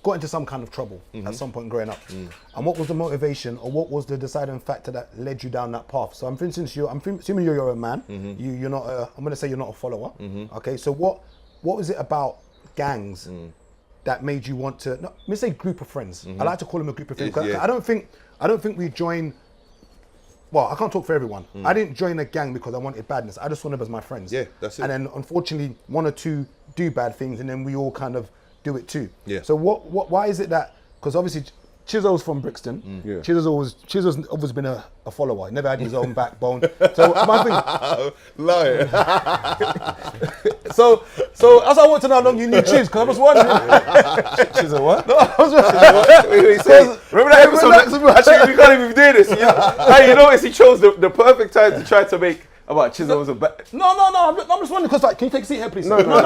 got into some kind of trouble at some point growing up. And what was the motivation, or what was the deciding factor that led you down that path? So I'm assuming you're your own man. You're not. I'm going to say you're not a follower. Okay. So what was it about gangs that made you want to? Let me say group of friends. I like to call them a group of friends. 'Cause I don't think we join. Well, I can't talk for everyone. I didn't join a gang because I wanted badness. I just wanted them as my friends. Yeah, that's it. And then unfortunately, one or two do bad things, and then we all kind of do it too. Yeah. So why is it that? Because obviously Chizzo's from Brixton. Yeah. Chizzo's always been a follower. He never had his own backbone. So my thing. Liar. So as I want to know how long you knew Chiz, because I was wondering. Chizzo what? No, I was wondering. Remember that episode? Actually, we can't even do this. Hey, you notice he chose the perfect time to try to make about Chizzo was a bad. No. I'm just wondering because, like, can you take a seat here, please? No, because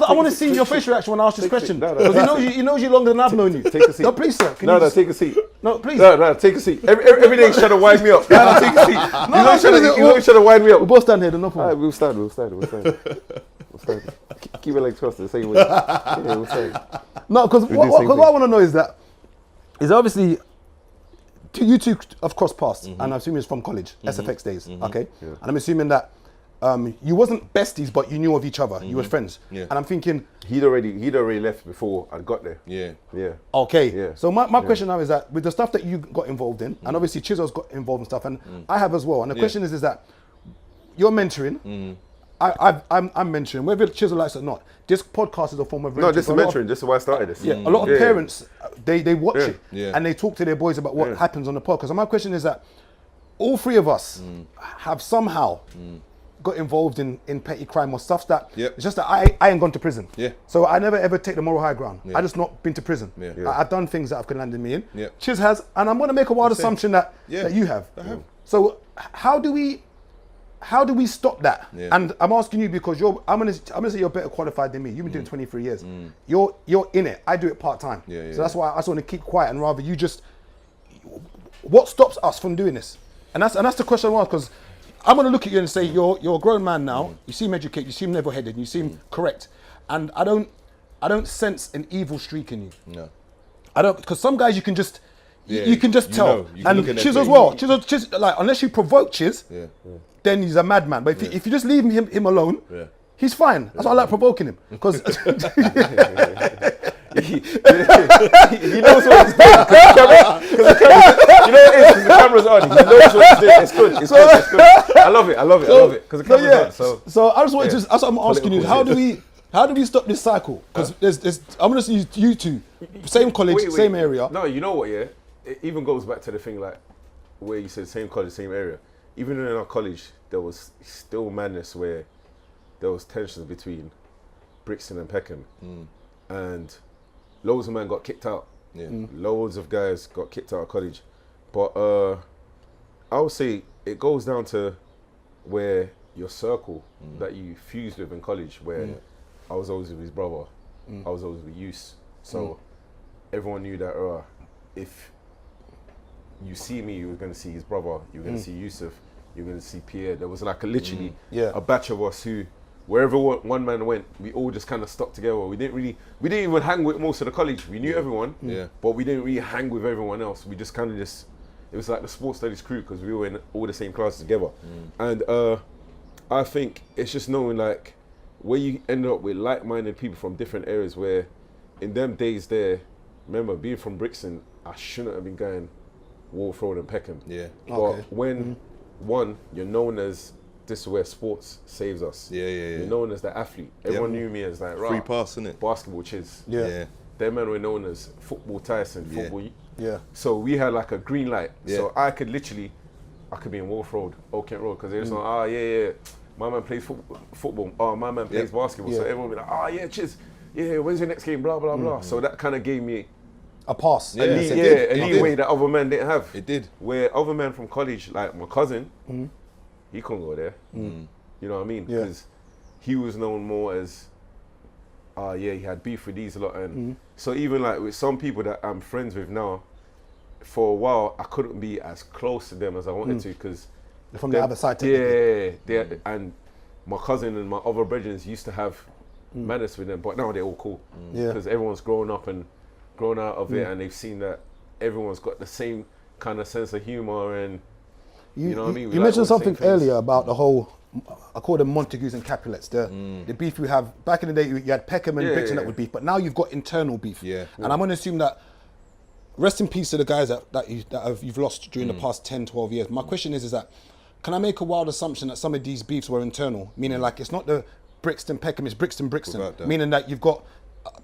I want to see your facial reaction when I ask this question. Because he knows you longer than I've known you. Take a seat. No, please, sir. Take a seat. No, please. No, take a seat. Every day he's trying to wind me up. No, take a seat. He's always trying to wind me up. We'll both stand here, then no problem. We'll stand. Keep your legs crossed the same way. Yeah, we'll stand. No, because what I want to know is obviously you two have crossed paths, and I'm assuming it's from college, SFX days, okay? Yeah. And I'm assuming that you wasn't besties, but you knew of each other. You were friends. Yeah. And I'm thinking he'd already left before I got there. Yeah. Okay. Yeah. So my question now is that with the stuff that you got involved in, and obviously Chizzo's got involved in stuff, and I have as well. And the question is that you're mentoring. I'm mentoring, whether Chizzo likes it or not. This podcast is a form of mentoring. No, this is mentoring. This is why I started this. Yeah, a lot of parents, they watch it and they talk to their boys about what happens on the podcast. So my question is that all three of us have somehow got involved in petty crime or stuff that it's just that I ain't gone to prison. Yeah. So I never ever take the moral high ground. I just not been to prison. I've done things that have landed me in. Chiz has, and I'm gonna make a wild assumption that you have. I have. So how do we stop that? Yeah. And I'm asking you because I'm gonna say you're better qualified than me. You've been doing 23 years. You're in it. I do it part time. So that's why I just want to keep quiet and rather you just. What stops us from doing this? And that's the question I ask, because I'm gonna look at you and say you're a grown man now. You seem educated. You seem level-headed. You seem correct. And I don't sense an evil streak in you. No. I don't, because some guys you can just. You can just tell. And Chiz as well. Chiz, like, unless you provoke Chiz, then he's a madman. But if you just leave him alone, he's fine. That's why I like provoking him. Because he knows what he's doing. You know what it is? The camera's on. He knows what he's doing. It's good. It's good. I love it. Because the camera's on. So I just wanted to. That's what I'm asking you. How do we stop this cycle? Because I'm gonna see you two, same college, same area. No, you know what? Yeah. It even goes back to the thing like where you said same college, same area. Even in our college, there was still madness where there was tensions between Brixton and Peckham, and loads of men got kicked out. Loads of guys got kicked out of college, but I would say it goes down to where your circle that you fused with in college. Where I was always with his brother, I was always with Yus, so everyone knew that if you see me, you were going to see his brother, you were going to see Yusuf, you were going to see Pierre. There was like literally a batch of us who, wherever one man went, we all just kind of stuck together. We didn't even hang with most of the college. We knew everyone, but we didn't really hang with everyone else. We just kind of it was like the sports studies crew because we were in all the same classes together. And I think it's just knowing like where you end up with like-minded people from different areas where in them days there, remember being from Brixton, I shouldn't have been going Wolf Road and Peckham. But when you're known as this is where sports saves us. You're known as the athlete. Everyone knew me as like free pass, innit? Basketball Chiz. Them men were known as football Tyson, football. So we had like a green light. So I could be in Wolf Road, Oak Kent Road, because they're just like, my man plays football. Oh, my man plays basketball. So everyone would be like, Chiz, when's your next game? Blah blah blah. So that kind of gave me a pass. A leeway that other men didn't have. It did. Where other men from college, like my cousin, he couldn't go there. You know what I mean? Because he was known more as, he had beef with these a lot. And so even like with some people that I'm friends with now, for a while, I couldn't be as close to them as I wanted to because... From the other side. And my cousin and my other brethren used to have madness with them, but now they're all cool. Yeah. Because everyone's grown up and grown out of it, and they've seen that everyone's got the same kind of sense of humor, and you know what I mean? You mentioned something earlier about the whole, I call them Montagues and Capulets, the beef we have. Back in the day, you had Peckham and Brixton that would beef, but now you've got internal beef. Yeah. And I'm going to assume that, rest in peace to the guys that you've lost during the past 10, 12 years. My question is that, can I make a wild assumption that some of these beefs were internal? Meaning like, it's not the Brixton Peckham, it's Brixton. Meaning that you've got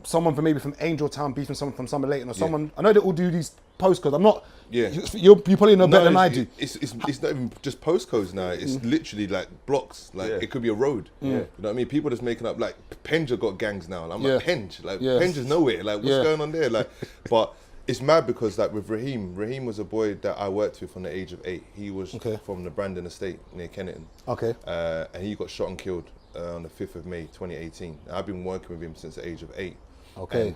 someone from maybe from Angel Town beefing someone from Summer Leighton or someone, I know they all do these postcodes. I'm not, you probably know better than I do. It's not even just postcodes now. It's literally like blocks. Like it could be a road. You know what I mean? People just making up, like Penge have got gangs now. I'm like, Penge, like Penge is nowhere. Like what's going on there? Like, but it's mad because like with Raheem was a boy that I worked with from the age of 8. He was from the Brandon estate near Kennington. And he got shot and killed on the 5th of May 2018. I've been working with him since the age of 8. And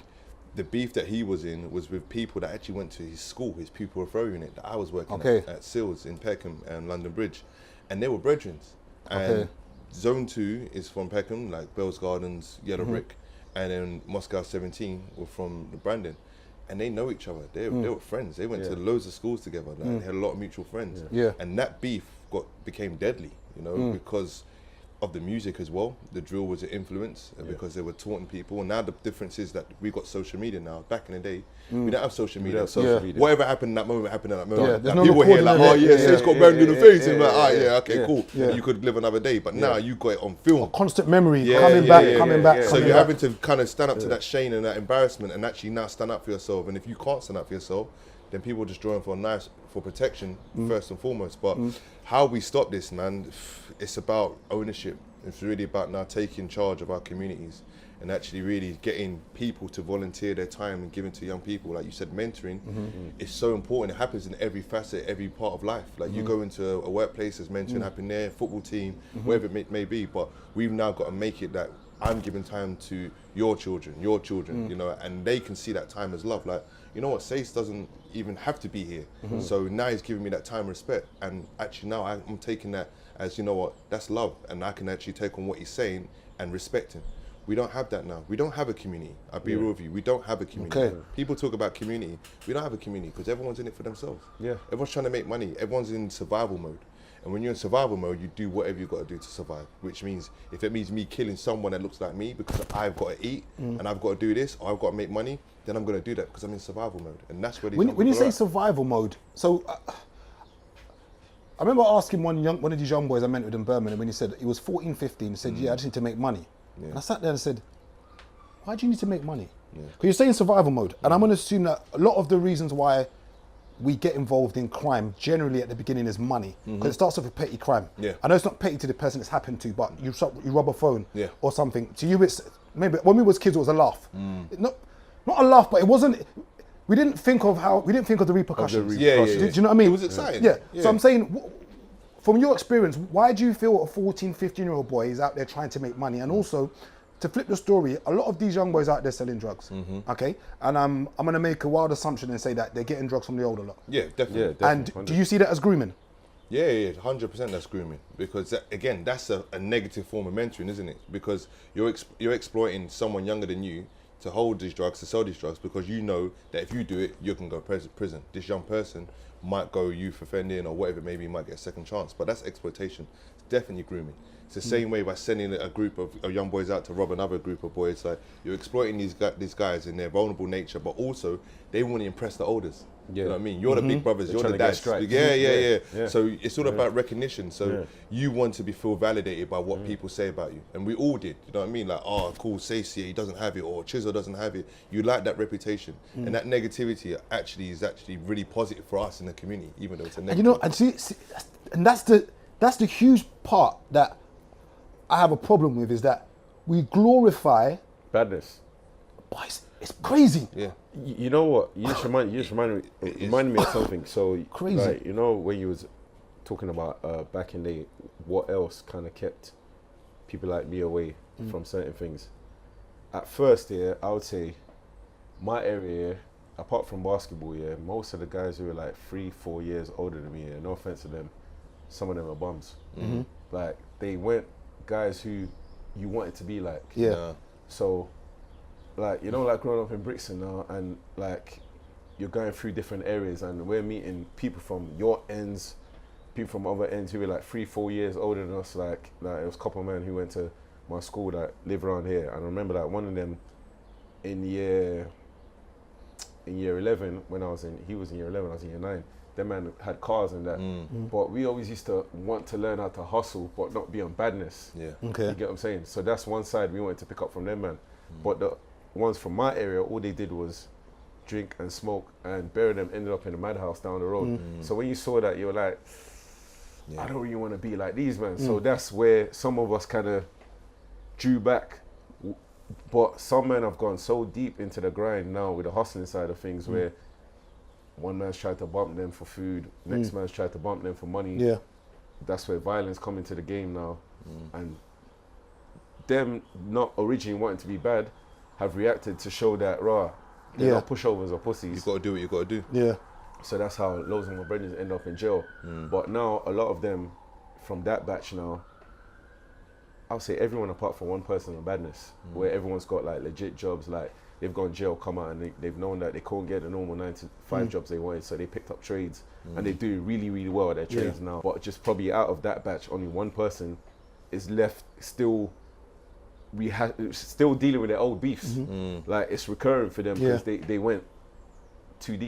the beef that he was in was with people that actually went to his school, his pupil referral unit that I was working at Sills in Peckham and London Bridge, and they were brethren. And Zone 2 is from Peckham, like Bells Gardens, Yellow Brick, and then Moscow 17 were from the Brandon, and they know each other. They were friends. They went to loads of schools together. Like, they had a lot of mutual friends. And that beef became deadly, you know, because of the music as well. The drill was an influence because they were taunting people. And now the difference is that we got social media now. Back in the day, we didn't have social media. Whatever happened in that moment happened in that moment. Like, people hear like, oh yeah, so it's got banged in the face, and like, okay, cool. You could live another day, but now you got it on film. A constant memory, coming back. So you're having to kind of stand up to that shame and that embarrassment, and actually now stand up for yourself. And if you can't stand up for yourself, then people are just drawing for protection first and foremost. But how we stop this, man, it's about ownership. It's really about now taking charge of our communities and actually really getting people to volunteer their time and giving to young people. Like you said, mentoring is so important. It happens in every facet, every part of life. Like you go into a workplace, there's mentoring happening there, football team, wherever it may be. But we've now got to make it that I'm giving time to your children, you know, and they can see that time as love. Like, you know what, Sace doesn't even have to be here. So now he's giving me that time and respect. And actually now I'm taking that as, you know what, that's love. And I can actually take on what he's saying and respect him. We don't have that now. We don't have a community. I'll be real with you. We don't have a community. People talk about community. We don't have a community because everyone's in it for themselves. Everyone's trying to make money. Everyone's in survival mode. And when you're in survival mode, you do whatever you've got to do to survive, which means if it means me killing someone that looks like me because I've got to eat and I've got to do this or I've got to make money, then I'm going to do that because I'm in survival mode. And that's where these when you say survival mode, so I remember asking one of these young boys I met with in Birmingham when he said, he was 14, 15, he said, I just need to make money. And I sat there and said, why do you need to make money? Because you're saying survival mode. And I'm going to assume that a lot of the reasons why we get involved in crime generally at the beginning is money, because it starts off with petty crime. I know it's not petty to the person it's happened to, but you rob a phone or something. To you, it's maybe when we was kids, it was a laugh. Not a laugh, but it wasn't. We didn't think of the repercussions. Do you know what I mean? It was exciting. So I'm saying, from your experience, why do you feel a 14, 15-year-old boy is out there trying to make money? And also, to flip the story, a lot of these young boys out there selling drugs, okay? And I'm going to make a wild assumption and say that they're getting drugs from the older lot. Yeah, definitely. And do you see that as grooming? Yeah, 100% that's grooming. Because again, that's a negative form of mentoring, isn't it? Because you're exploiting someone younger than you to hold these drugs, to sell these drugs, because you know that if you do it, you can go prison. This young person might go youth offending or whatever, maybe he might get a second chance. But that's exploitation. It's definitely grooming. It's the same way by sending a group of young boys out to rob another group of boys. Like, you're exploiting these guys in their vulnerable nature, but also they want to impress the elders. You know what I mean? You're the big brothers, you're the dads. Yeah. So it's all about recognition. So you want to feel validated by what people say about you. And we all did, you know what I mean? Like, oh, cool, Sace, he doesn't have it, or Chisel doesn't have it. You like that reputation. And that negativity is actually really positive for us in the community, even though it's a negative. And you know, and see, and that's the huge part that I have a problem with, is that we glorify badness. Boys, it's crazy. Yeah. You know what? You just reminded me of something. So crazy. Like, you know, when you was talking about back in the day, what else kind of kept people like me away from certain things? At first, I would say my area, apart from basketball, most of the guys who were like 3-4 years older than me, no offense to them, some of them are bums. Like, they weren't guys who you wanted to be like. So, like, you know, like growing up in Brixton now, and like you're going through different areas, and we're meeting people from your ends, people from other ends who were like 3-4 years older than us. Like it was a couple of men who went to my school that live around here, and I remember like one of them in year 11 when he was in year 11, I was in year 9. Them man had cars and that, but we always used to want to learn how to hustle, but not be on badness. Yeah. Okay. You get what I'm saying? So that's one side we wanted to pick up from them, man. But the ones from my area, all they did was drink and smoke, and bury them ended up in a madhouse down the road. So when you saw that, you were like, I don't really want to be like these, man. So that's where some of us kind of drew back. But some men have gone so deep into the grind now with the hustling side of things, where one man's tried to bump them for food, next man's tried to bump them for money. Yeah. That's where violence come into the game now. And them not originally wanting to be bad have reacted to show that, they're not pushovers or pussies. You got to do what you got to do. Yeah. So that's how loads of my brothers end up in jail. But now a lot of them from that batch now, I'll say everyone apart from one person on badness, where everyone's got like legit jobs, like they've gone jail, come out, and they've known that they can't get the normal 9 to 5 jobs they wanted, so they picked up trades, and they do really, really well at their trades now. But just probably out of that batch, only one person is left still dealing with their old beefs. Like it's recurring for them because they went too deep.